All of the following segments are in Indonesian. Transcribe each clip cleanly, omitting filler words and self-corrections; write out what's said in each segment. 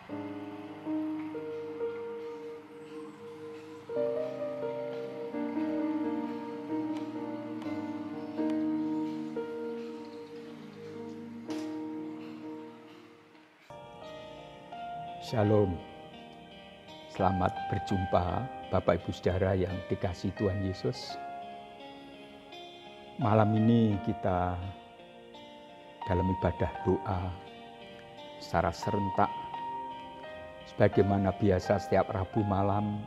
Shalom, selamat berjumpa Bapak Ibu Saudara yang dikasihi Tuhan Yesus. Malam ini kita dalam ibadah doa secara serentak. Sebagaimana biasa setiap Rabu malam,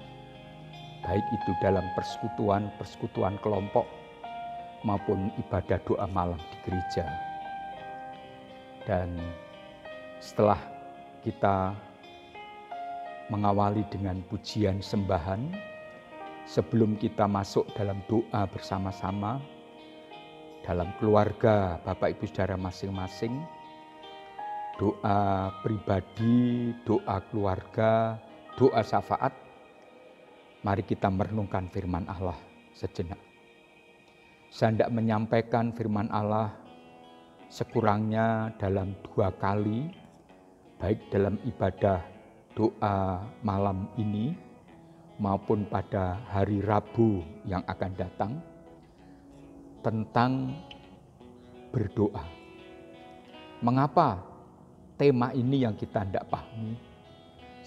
baik itu dalam persekutuan kelompok maupun ibadah doa malam di gereja. Dan setelah kita mengawali dengan pujian sembahan, sebelum kita masuk dalam doa bersama-sama, dalam keluarga Bapak Ibu Saudara masing-masing, doa pribadi, doa keluarga, doa syafaat, mari kita merenungkan firman Allah sejenak. Saya hendak menyampaikan firman Allah sekurangnya dalam 2 kali, baik dalam ibadah doa malam ini maupun pada hari Rabu yang akan datang, tentang berdoa. Mengapa tema ini yang kita hendak pahami?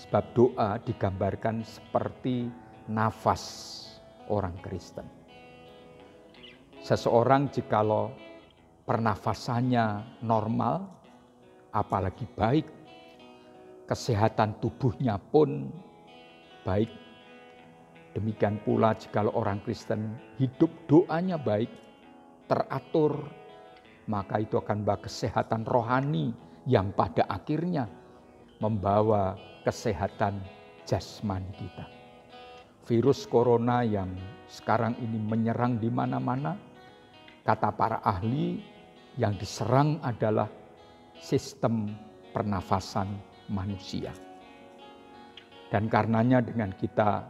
Sebab doa digambarkan seperti nafas orang Kristen. Seseorang jikalau pernafasannya normal, apalagi baik, kesehatan tubuhnya pun baik. Demikian pula jikalau orang Kristen hidup doanya baik, teratur, maka itu akan membawa kesehatan rohani yang pada akhirnya membawa kesehatan jasmani kita. Virus corona yang sekarang ini menyerang di mana-mana, kata para ahli, yang diserang adalah sistem pernafasan manusia. Dan karenanya dengan kita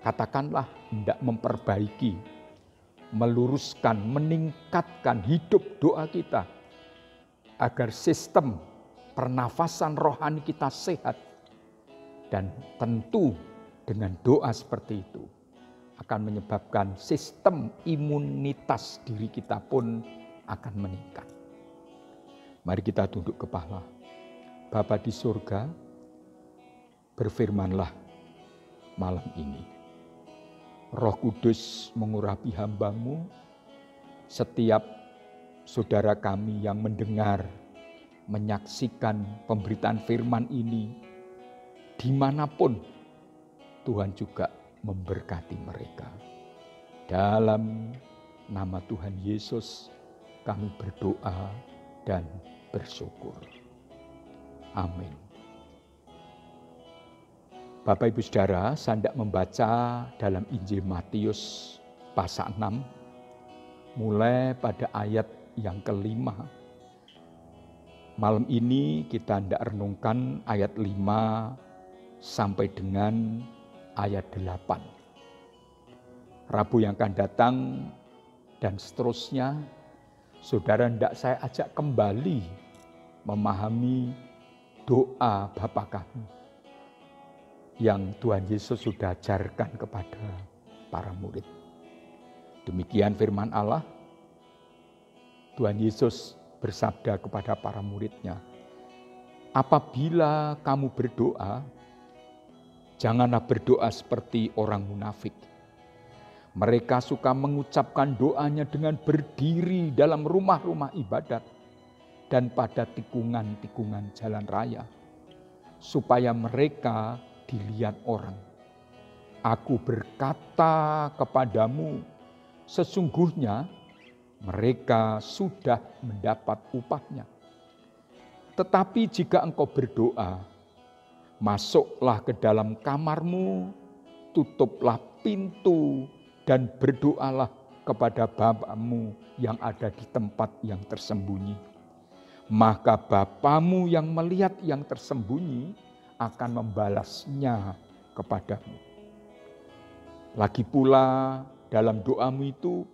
katakanlah hendak memperbaiki, meluruskan, meningkatkan hidup doa kita agar sistem pernafasan rohani kita sehat. Dan tentu dengan doa seperti itu akan menyebabkan sistem imunitas diri kita pun akan meningkat. Mari kita tunduk kepala. Bapa di surga, berfirmanlah malam ini. Roh Kudus mengurapi hamba-Mu, setiap saudara kami yang mendengar, menyaksikan pemberitaan firman ini, dimanapun Tuhan juga memberkati mereka. Dalam nama Tuhan Yesus kami berdoa dan bersyukur. Amin. Bapak Ibu Saudara, saya hendak membaca dalam Injil Matius pasal 6, mulai pada ayat yang ke-5. Malam ini kita hendak renungkan ayat 5 sampai dengan ayat 8. Rabu yang akan datang dan seterusnya, saudara hendak saya ajak kembali memahami doa Bapa kami yang Tuhan Yesus sudah ajarkan kepada para murid. Demikian firman Allah. Tuhan Yesus bersabda kepada para muridnya, apabila kamu berdoa, janganlah berdoa seperti orang munafik. Mereka suka mengucapkan doanya dengan berdiri dalam rumah-rumah ibadat dan pada tikungan-tikungan jalan raya, supaya mereka dilihat orang. Aku berkata kepadamu, sesungguhnya mereka sudah mendapat upahnya. Tetapi jika engkau berdoa, masuklah ke dalam kamarmu, tutuplah pintu, dan berdoalah kepada Bapamu yang ada di tempat yang tersembunyi. Maka Bapamu yang melihat yang tersembunyi akan membalasnya kepadamu. Lagi pula dalam doamu itu,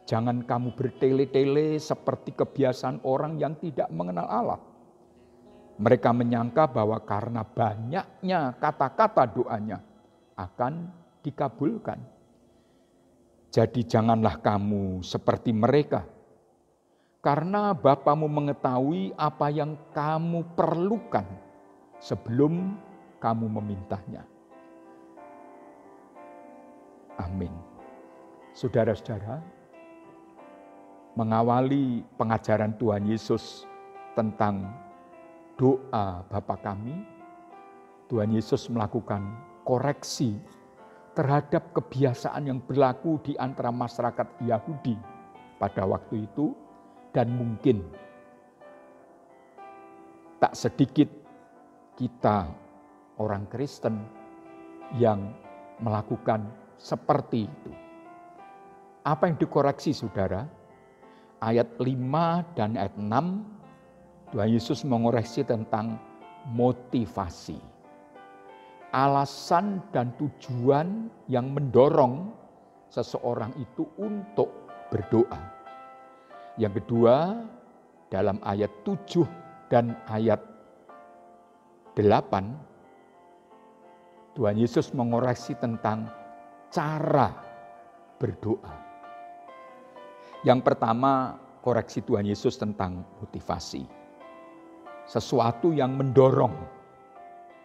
jangan kamu bertele-tele seperti kebiasaan orang yang tidak mengenal Allah. Mereka menyangka bahwa karena banyaknya kata-kata doanya akan dikabulkan. Jadi janganlah kamu seperti mereka, karena Bapamu mengetahui apa yang kamu perlukan sebelum kamu memintanya. Amin. Saudara-saudara, mengawali pengajaran Tuhan Yesus tentang doa Bapa kami, Tuhan Yesus melakukan koreksi terhadap kebiasaan yang berlaku di antara masyarakat Yahudi pada waktu itu, dan mungkin tak sedikit kita orang Kristen yang melakukan seperti itu. Apa yang dikoreksi, saudara? Ayat 5 dan ayat 6, Tuhan Yesus mengoreksi tentang motivasi. Alasan dan tujuan yang mendorong seseorang itu untuk berdoa. Yang kedua, dalam ayat 7 dan ayat 8, Tuhan Yesus mengoreksi tentang cara berdoa. Yang pertama, koreksi Tuhan Yesus tentang motivasi. Sesuatu yang mendorong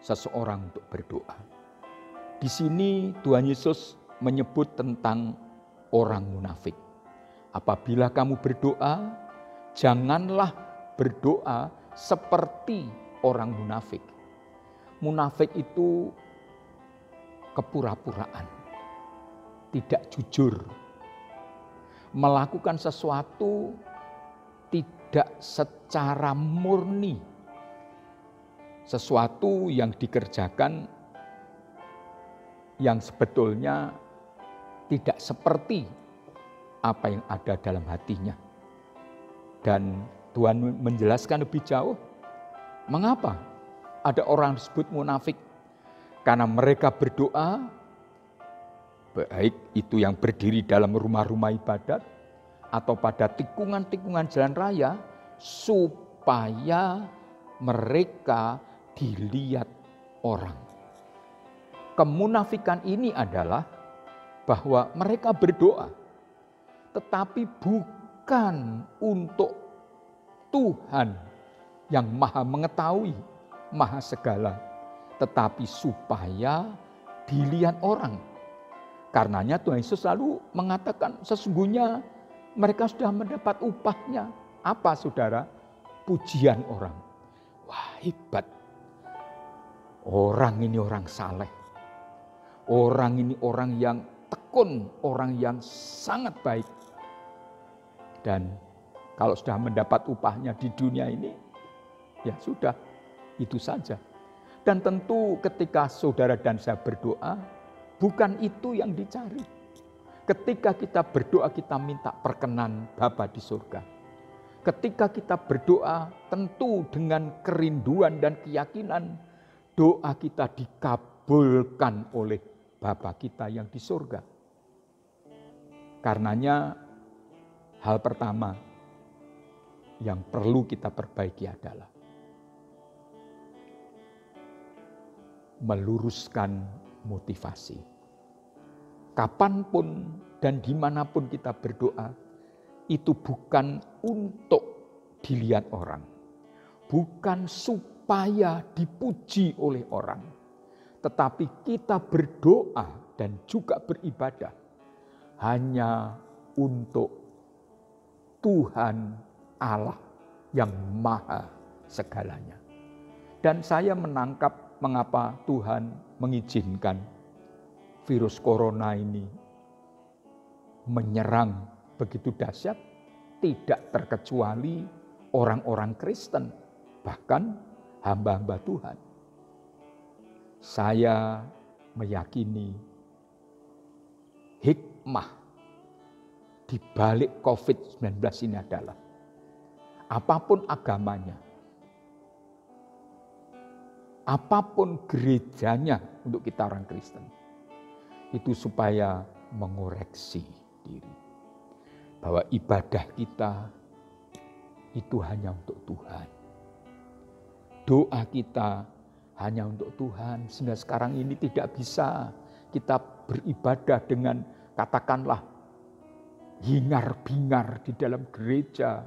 seseorang untuk berdoa. Di sini Tuhan Yesus menyebut tentang orang munafik. Apabila kamu berdoa, janganlah berdoa seperti orang munafik. Munafik itu kepura-puraan, tidak jujur, melakukan sesuatu tidak secara murni, sesuatu yang dikerjakan yang sebetulnya tidak seperti apa yang ada dalam hatinya. Dan Tuhan menjelaskan lebih jauh, mengapa ada orang disebut munafik? Karena mereka berdoa, baik itu yang berdiri dalam rumah-rumah ibadat atau pada tikungan-tikungan jalan raya, supaya mereka dilihat orang. Kemunafikan ini adalah bahwa mereka berdoa, tetapi bukan untuk Tuhan yang maha mengetahui, maha segala, tetapi supaya dilihat orang. Karenanya Tuhan Yesus selalu mengatakan sesungguhnya mereka sudah mendapat upahnya. Apa, saudara? Pujian orang. Wah, hebat. Orang ini orang saleh. Orang ini orang yang tekun, orang yang sangat baik. Dan kalau sudah mendapat upahnya di dunia ini, ya sudah, itu saja. Dan tentu ketika saudara dan saya berdoa, bukan itu yang dicari. Ketika kita berdoa, kita minta perkenan Bapa di surga. Ketika kita berdoa, tentu dengan kerinduan dan keyakinan, doa kita dikabulkan oleh Bapa kita yang di surga. Karenanya, hal pertama yang perlu kita perbaiki adalah meluruskan motivasi. Kapanpun dan dimanapun kita berdoa, itu bukan untuk dilihat orang. Bukan supaya dipuji oleh orang. Tetapi kita berdoa dan juga beribadah hanya untuk Tuhan Allah yang maha segalanya. Dan saya menangkap mengapa Tuhan mengizinkan virus corona ini menyerang begitu dahsyat, tidak terkecuali orang-orang Kristen, bahkan hamba-hamba Tuhan. Saya meyakini hikmah di balik COVID-19 ini adalah apapun agamanya, apapun gerejanya untuk kita orang Kristen, itu supaya mengoreksi diri. Bahwa ibadah kita itu hanya untuk Tuhan. doa kita hanya untuk Tuhan. Sehingga sekarang ini tidak bisa kita beribadah dengan katakanlah hingar-bingar di dalam gereja.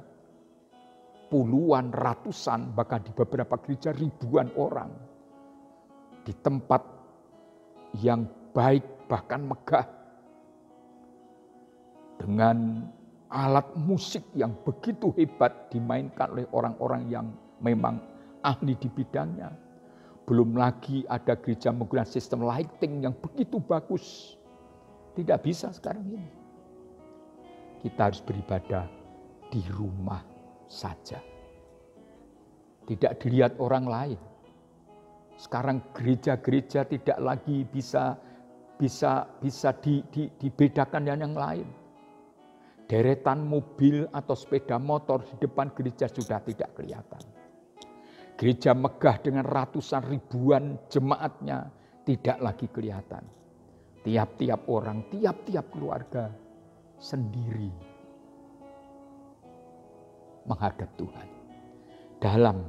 Puluhan, ratusan, bahkan di beberapa gereja ribuan orang. Di tempat yang baik bahkan megah. Dengan alat musik yang begitu hebat dimainkan oleh orang-orang yang memang ahli di bidangnya. Belum lagi ada gereja menggunakan sistem lighting yang begitu bagus. Tidak bisa sekarang ini. Kita harus beribadah di rumah saja. Tidak dilihat orang lain. Sekarang gereja-gereja tidak lagi bisa dibedakan dengan yang lain. Deretan mobil atau sepeda motor di depan gereja sudah tidak kelihatan. Gereja megah dengan ratusan ribuan jemaatnya tidak lagi kelihatan. Tiap-tiap orang, tiap-tiap keluarga sendiri menghadap Tuhan dalam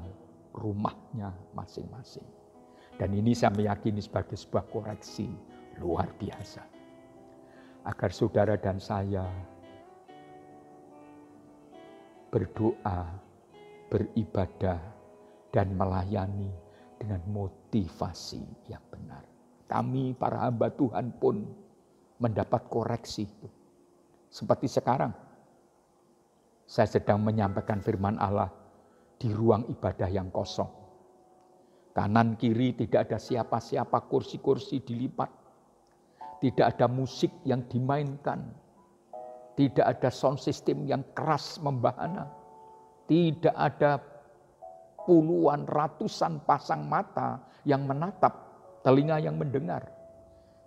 rumahnya masing-masing. Dan ini saya meyakini sebagai sebuah koreksi luar biasa. Agar saudara dan saya berdoa, beribadah, dan melayani dengan motivasi yang benar. Kami para hamba Tuhan pun mendapat koreksi itu. Seperti sekarang, saya sedang menyampaikan firman Allah di ruang ibadah yang kosong. Kanan kiri tidak ada siapa-siapa, kursi-kursi dilipat. Tidak ada musik yang dimainkan. Tidak ada sound system yang keras membahana. Tidak ada puluhan, ratusan pasang mata yang menatap, telinga yang mendengar.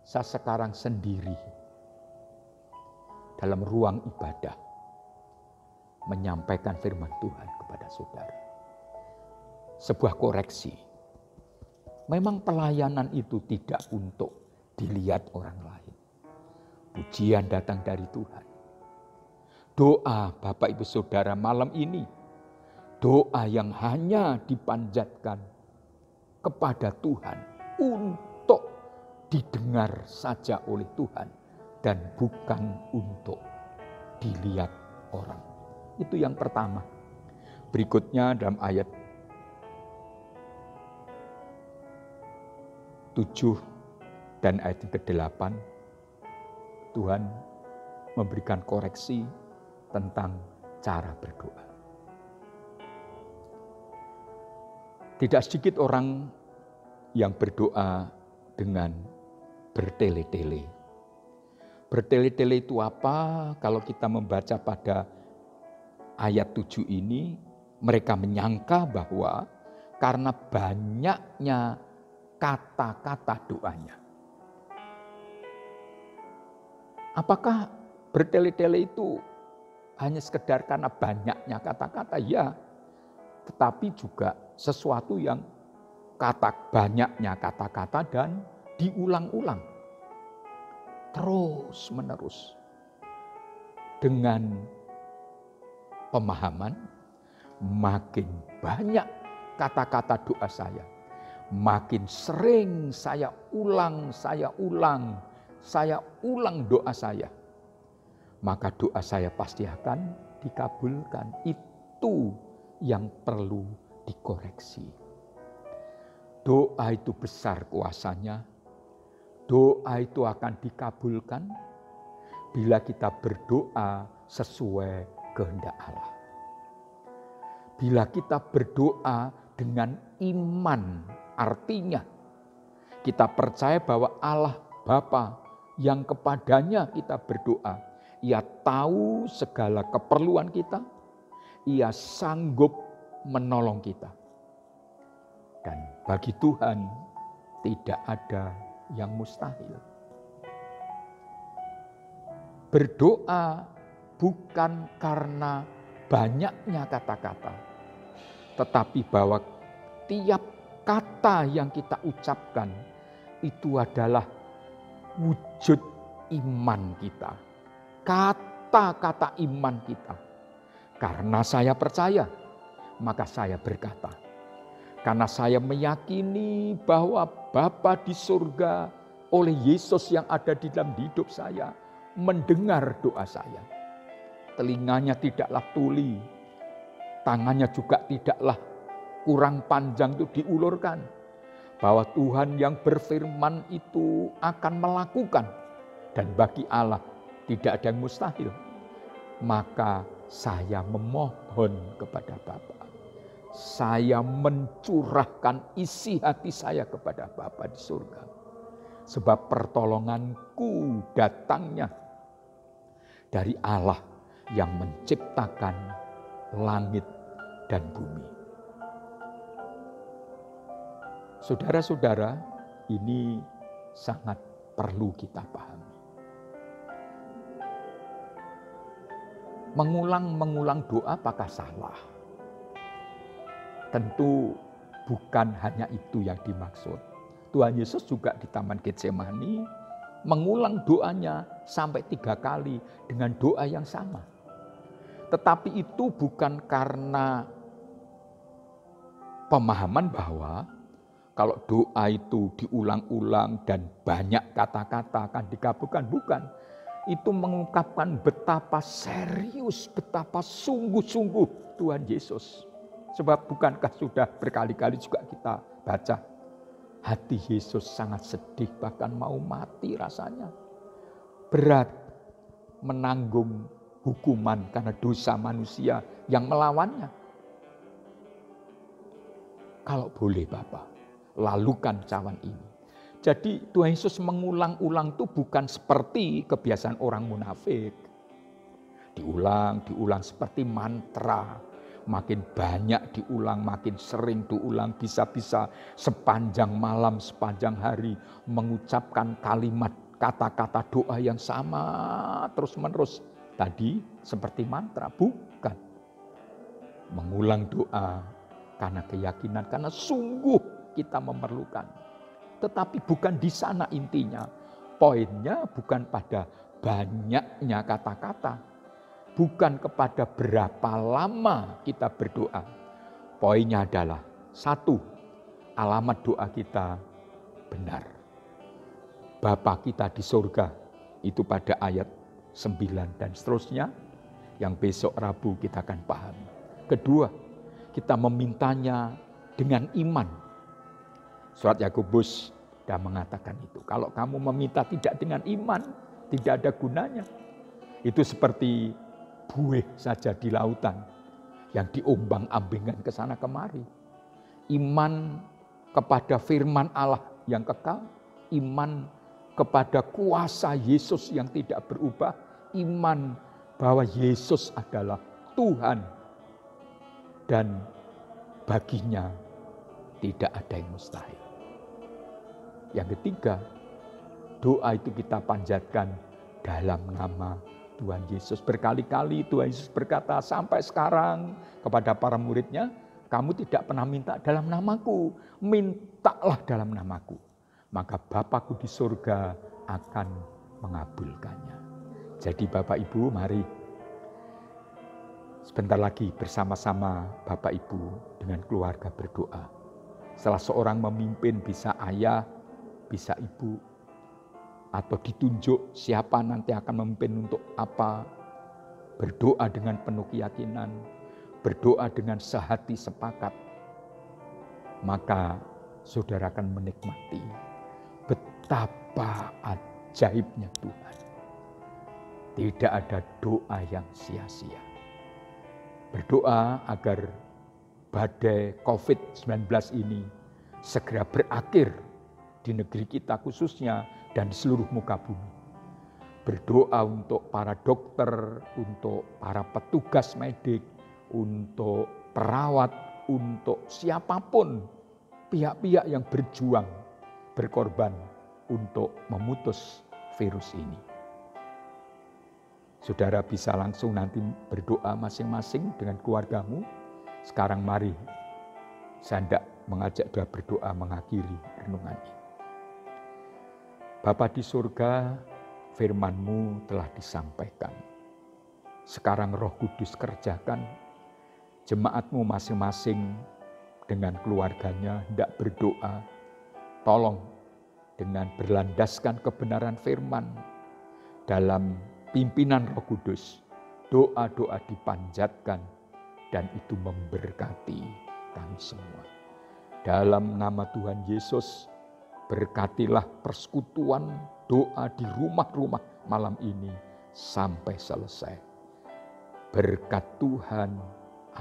Saya sekarang sendiri dalam ruang ibadah menyampaikan firman Tuhan kepada saudara. Sebuah koreksi. Memang pelayanan itu tidak untuk dilihat orang lain. Pujian datang dari Tuhan. Doa Bapak Ibu Saudara malam ini, doa yang hanya dipanjatkan kepada Tuhan untuk didengar saja oleh Tuhan dan bukan untuk dilihat orang. Itu yang pertama. Berikutnya dalam ayat 7 dan ayat ke-8, Tuhan memberikan koreksi tentang cara berdoa. Tidak sedikit orang yang berdoa dengan bertele-tele. Bertele-tele itu apa? Kalau kita membaca pada ayat 7 ini, mereka menyangka bahwa karena banyaknya kata-kata doanya. Apakah bertele-tele itu hanya sekedar karena banyaknya kata-kata? Ya, tetapi juga sesuatu yang banyaknya kata-kata dan diulang-ulang. Terus menerus. Dengan pemahaman, makin banyak kata-kata doa saya. Makin sering saya ulang doa saya. Maka doa saya pasti akan dikabulkan. Itu yang perlu dikoreksi. Doa itu besar kuasanya. Doa itu akan dikabulkan bila kita berdoa sesuai kehendak Allah. Bila kita berdoa dengan iman, artinya kita percaya bahwa Allah Bapa yang kepadanya kita berdoa, Ia tahu segala keperluan kita, Ia sanggup menolong kita. Dan bagi Tuhan tidak ada yang mustahil. Berdoa bukan karena banyaknya kata-kata, tetapi bahwa tiap kata yang kita ucapkan itu adalah wujud iman kita. Kata-kata iman kita. Karena saya percaya, maka saya berkata. Karena saya meyakini bahwa Bapa di surga oleh Yesus yang ada di dalam hidup saya mendengar doa saya. Telinganya tidaklah tuli, tangannya juga tidaklah kurang panjang itu diulurkan. Bahwa Tuhan yang berfirman itu akan melakukan. Dan bagi Allah tidak ada yang mustahil. Maka saya memohon kepada Bapa. Saya mencurahkan isi hati saya kepada Bapa di surga. Sebab pertolonganku datangnya dari Allah yang menciptakan langit dan bumi. Saudara-saudara, ini sangat perlu kita pahami. Mengulang-mengulang doa apakah salah? Tentu bukan hanya itu yang dimaksud. Tuhan Yesus juga di Taman Getsemani mengulang doanya sampai 3 kali dengan doa yang sama. Tetapi itu bukan karena pemahaman bahwa kalau doa itu diulang-ulang dan banyak kata-kata akan dikabulkan, bukan. Itu mengungkapkan betapa serius, betapa sungguh-sungguh Tuhan Yesus. Sebab bukankah sudah berkali-kali juga kita baca, hati Yesus sangat sedih, bahkan mau mati rasanya. Berat menanggung hukuman karena dosa manusia yang melawannya. Kalau boleh Bapak, lalukan cawan ini. Jadi Tuhan Yesus mengulang-ulang itu bukan seperti kebiasaan orang munafik. Diulang seperti mantra. Makin banyak diulang, makin sering diulang, bisa-bisa sepanjang malam, sepanjang hari mengucapkan kalimat kata-kata doa yang sama terus-menerus. Tadi seperti mantra, bukan. Mengulang doa karena keyakinan, karena sungguh kita memerlukan. Tetapi bukan di sana intinya. Poinnya bukan pada banyaknya kata-kata. Bukan kepada berapa lama kita berdoa. Poinnya adalah 1, alamat doa kita benar. Bapa kita di surga, itu pada ayat 9 dan seterusnya, yang besok Rabu kita akan pahami. Kedua, kita memintanya dengan iman. Surat Yakobus sudah mengatakan itu. Kalau kamu meminta tidak dengan iman, tidak ada gunanya. Itu seperti buih saja di lautan yang diombang-ambingkan ke sana kemari. Iman kepada firman Allah yang kekal, iman kepada kuasa Yesus yang tidak berubah, iman bahwa Yesus adalah Tuhan dan baginya tidak ada yang mustahil. Yang ketiga, doa itu kita panjatkan dalam nama Tuhan Yesus. Berkali-kali Tuhan Yesus berkata sampai sekarang kepada para muridnya, kamu tidak pernah minta dalam namaku, mintalah dalam namaku. Maka Bapakku di surga akan mengabulkannya. Jadi Bapak Ibu, mari sebentar lagi bersama-sama Bapak Ibu dengan keluarga berdoa. Salah seorang memimpin, bisa ayah, bisa ibu, atau ditunjuk siapa nanti akan memimpin untuk apa. Berdoa dengan penuh keyakinan, berdoa dengan sehati sepakat. Maka saudara akan menikmati betapa ajaibnya Tuhan. Tidak ada doa yang sia-sia. Berdoa agar badai COVID-19 ini segera berakhir di negeri kita khususnya dan di seluruh muka bumi. Berdoa untuk para dokter, untuk para petugas medik, untuk perawat, untuk siapapun pihak-pihak yang berjuang, berkorban untuk memutus virus ini. Saudara bisa langsung nanti berdoa masing-masing dengan keluargamu. Sekarang mari saya hendak mengajak doa berdoa mengakhiri renungan ini. Bapa di surga, firman-Mu telah disampaikan. Sekarang Roh Kudus kerjakan, jemaat-Mu masing-masing dengan keluarganya hendak berdoa, tolong dengan berlandaskan kebenaran firman dalam pimpinan Roh Kudus, doa-doa dipanjatkan dan itu memberkati kami semua. Dalam nama Tuhan Yesus, berkatilah persekutuan doa di rumah-rumah malam ini sampai selesai. Berkat Tuhan,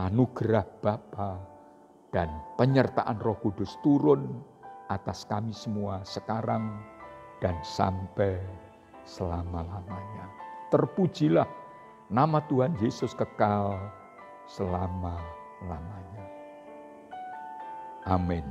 anugerah Bapa dan penyertaan Roh Kudus turun atas kami semua sekarang dan sampai selama-lamanya. Terpujilah nama Tuhan Yesus kekal selama-lamanya. Amin.